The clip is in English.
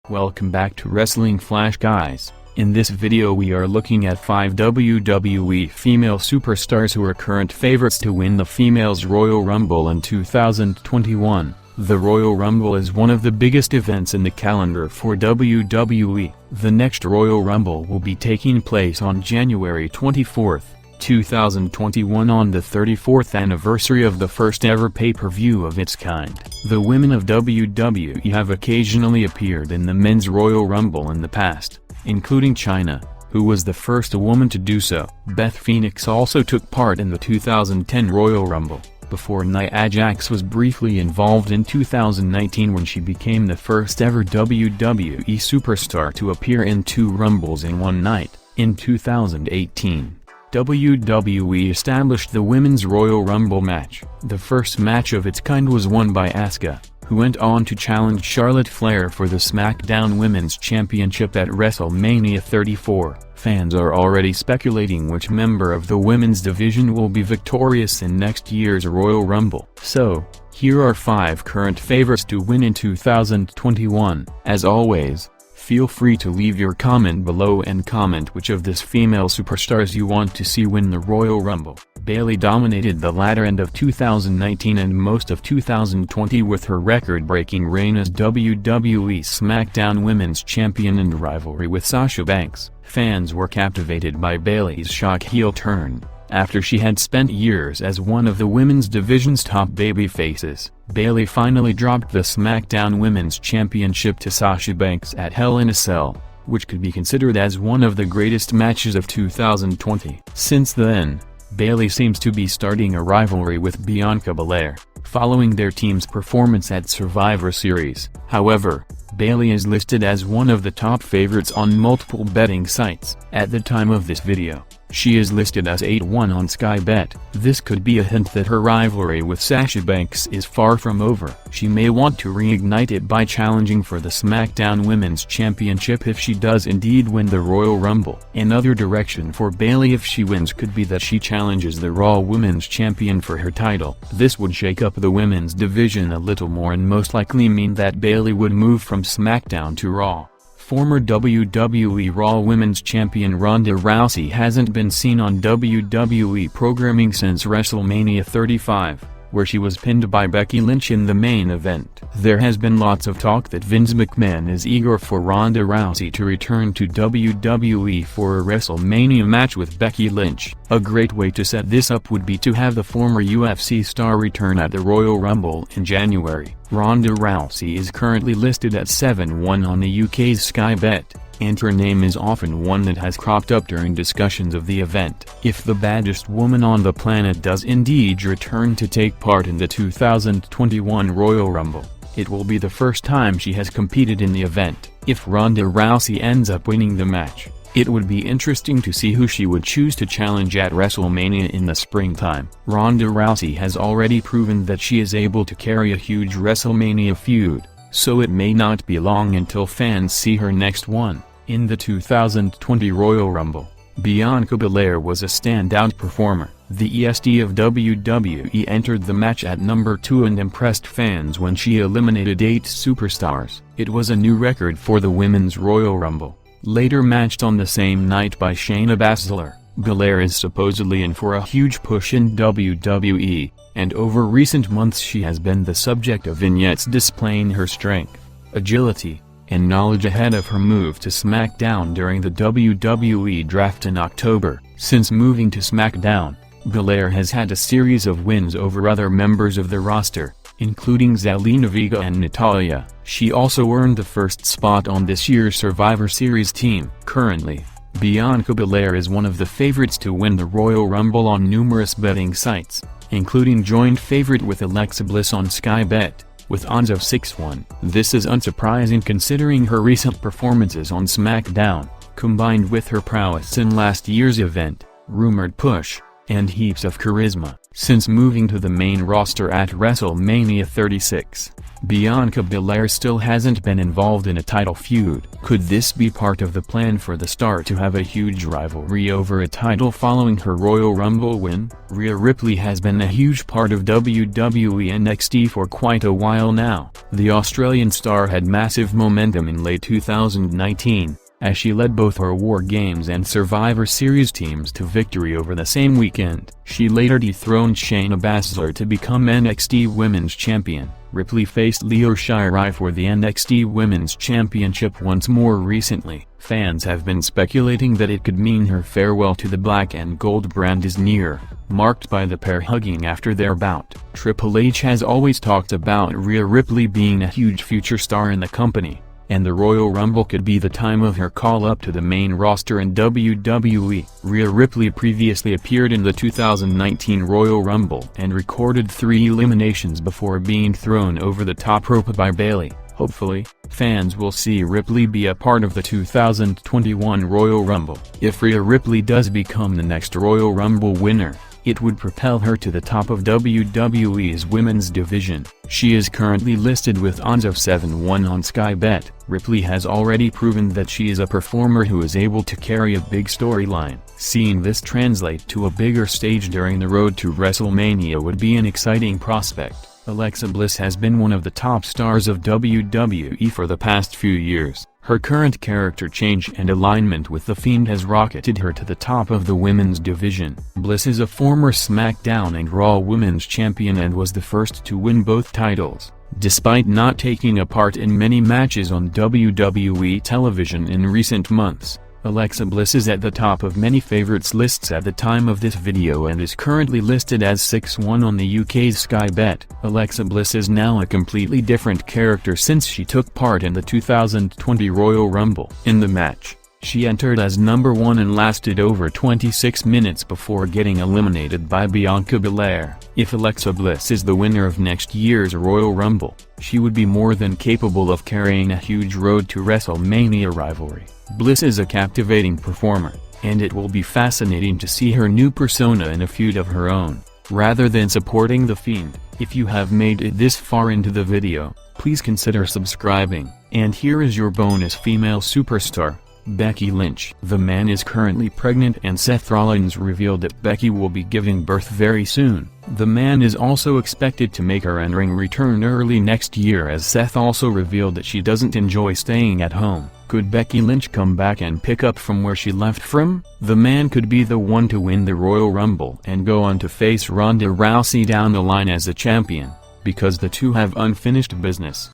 Welcome back to Wrestling Flash, guys. In this video we are looking at 5 WWE female superstars who are current favorites to win the Females Royal Rumble in 2021. The Royal Rumble is one of the biggest events in the calendar for WWE. The next Royal Rumble will be taking place on January 24, 2021, on the 34th anniversary of the first ever pay-per-view of its kind. The women of WWE have occasionally appeared in the Men's Royal Rumble in the past, including Chyna, who was the first woman to do so. Beth Phoenix also took part in the 2010 Royal Rumble, before Nia Jax was briefly involved in 2019 when she became the first ever WWE superstar to appear in 2 Rumbles in one night. In 2018, WWE established the Women's Royal Rumble match. The first match of its kind was won by Asuka, who went on to challenge Charlotte Flair for the SmackDown Women's Championship at WrestleMania 34. Fans are already speculating which member of the women's division will be victorious in next year's Royal Rumble. So, here are 5 current favorites to win in 2021. As always, feel free to leave your comment below and comment which of these female superstars you want to see win the Royal Rumble. Bayley dominated the latter end of 2019 and most of 2020 with her record-breaking reign as WWE SmackDown Women's Champion and rivalry with Sasha Banks. Fans were captivated by Bayley's shock heel turn, after she had spent years as one of the women's division's top babyfaces. Bayley finally dropped the SmackDown Women's Championship to Sasha Banks at Hell in a Cell, which could be considered as one of the greatest matches of 2020. Since then, Bayley seems to be starting a rivalry with Bianca Belair, following their team's performance at Survivor Series. However, Bayley is listed as one of the top favorites on multiple betting sites. At the time of this video, she is listed as 8-1 on Sky Bet. This could be a hint that her rivalry with Sasha Banks is far from over. She may want to reignite it by challenging for the SmackDown Women's Championship if she does indeed win the Royal Rumble. Another direction for Bayley if she wins could be that she challenges the Raw Women's Champion for her title. This would shake up the women's division a little more and most likely mean that Bayley would move from SmackDown to Raw. Former WWE Raw Women's Champion Ronda Rousey hasn't been seen on WWE programming since WrestleMania 35, where she was pinned by Becky Lynch in the main event. There has been lots of talk that Vince McMahon is eager for Ronda Rousey to return to WWE for a WrestleMania match with Becky Lynch. A great way to set this up would be to have the former UFC star return at the Royal Rumble in January. Ronda Rousey is currently listed at 7-1 on the UK's Sky Bet, and her name is often one that has cropped up during discussions of the event. If the baddest woman on the planet does indeed return to take part in the 2021 Royal Rumble, it will be the first time she has competed in the event. If Ronda Rousey ends up winning the match, it would be interesting to see who she would choose to challenge at WrestleMania in the springtime. Ronda Rousey has already proven that she is able to carry a huge WrestleMania feud, so it may not be long until fans see her next one. In the 2020 Royal Rumble, Bianca Belair was a standout performer. The EST of WWE entered the match at number 2 and impressed fans when she eliminated 8 superstars. It was a new record for the Women's Royal Rumble. Later matched on the same night by Shayna Baszler, Belair is supposedly in for a huge push in WWE, and over recent months she has been the subject of vignettes displaying her strength, agility, and knowledge ahead of her move to SmackDown during the WWE draft in October. Since moving to SmackDown, Belair has had a series of wins over other members of the roster, including Zelina Vega and Natalya. She also earned the first spot on this year's Survivor Series team. Currently, Bianca Belair is one of the favorites to win the Royal Rumble on numerous betting sites, including joint favorite with Alexa Bliss on Sky Bet, with odds of 6-1. This is unsurprising considering her recent performances on SmackDown, combined with her prowess in last year's event, rumored push, and heaps of charisma. Since moving to the main roster at WrestleMania 36, Bianca Belair still hasn't been involved in a title feud. Could this be part of the plan for the star to have a huge rivalry over a title following her Royal Rumble win? Rhea Ripley has been a huge part of WWE NXT for quite a while now. The Australian star had massive momentum in late 2019, as she led both her War Games and Survivor Series teams to victory over the same weekend. She later dethroned Shayna Baszler to become NXT Women's Champion. Ripley faced Io Shirai for the NXT Women's Championship once more recently. Fans have been speculating that it could mean her farewell to the black and gold brand is near, marked by the pair hugging after their bout. Triple H has always talked about Rhea Ripley being a huge future star in the company, and the Royal Rumble could be the time of her call-up to the main roster in WWE. Rhea Ripley previously appeared in the 2019 Royal Rumble and recorded 3 eliminations before being thrown over the top rope by Bayley. Hopefully, fans will see Ripley be a part of the 2021 Royal Rumble. If Rhea Ripley does become the next Royal Rumble winner, it would propel her to the top of WWE's women's division. She is currently listed with odds of 7-1 on Sky Bet. Ripley has already proven that she is a performer who is able to carry a big storyline. Seeing this translate to a bigger stage during the road to WrestleMania would be an exciting prospect. Alexa Bliss has been one of the top stars of WWE for the past few years. Her current character change and alignment with The Fiend has rocketed her to the top of the women's division. Bliss is a former SmackDown and Raw Women's Champion and was the first to win both titles. Despite not taking a part in many matches on WWE television in recent months, Alexa Bliss is at the top of many favorites lists at the time of this video and is currently listed as 6-1 on the UK's Sky Bet. Alexa Bliss is now a completely different character since she took part in the 2020 Royal Rumble. In the match, she entered as number 1 and lasted over 26 minutes before getting eliminated by Bianca Belair. If Alexa Bliss is the winner of next year's Royal Rumble, she would be more than capable of carrying a huge road to WrestleMania rivalry. Bliss is a captivating performer, and it will be fascinating to see her new persona in a feud of her own, rather than supporting The Fiend. If you have made it this far into the video, please consider subscribing. And here is your bonus: female superstar, Becky Lynch. The Man is currently pregnant and Seth Rollins revealed that Becky will be giving birth very soon. The Man is also expected to make her in-ring return early next year, as Seth also revealed that she doesn't enjoy staying at home. Could Becky Lynch come back and pick up from where she left from? The Man could be the one to win the Royal Rumble and go on to face Ronda Rousey down the line as a champion, because the two have unfinished business.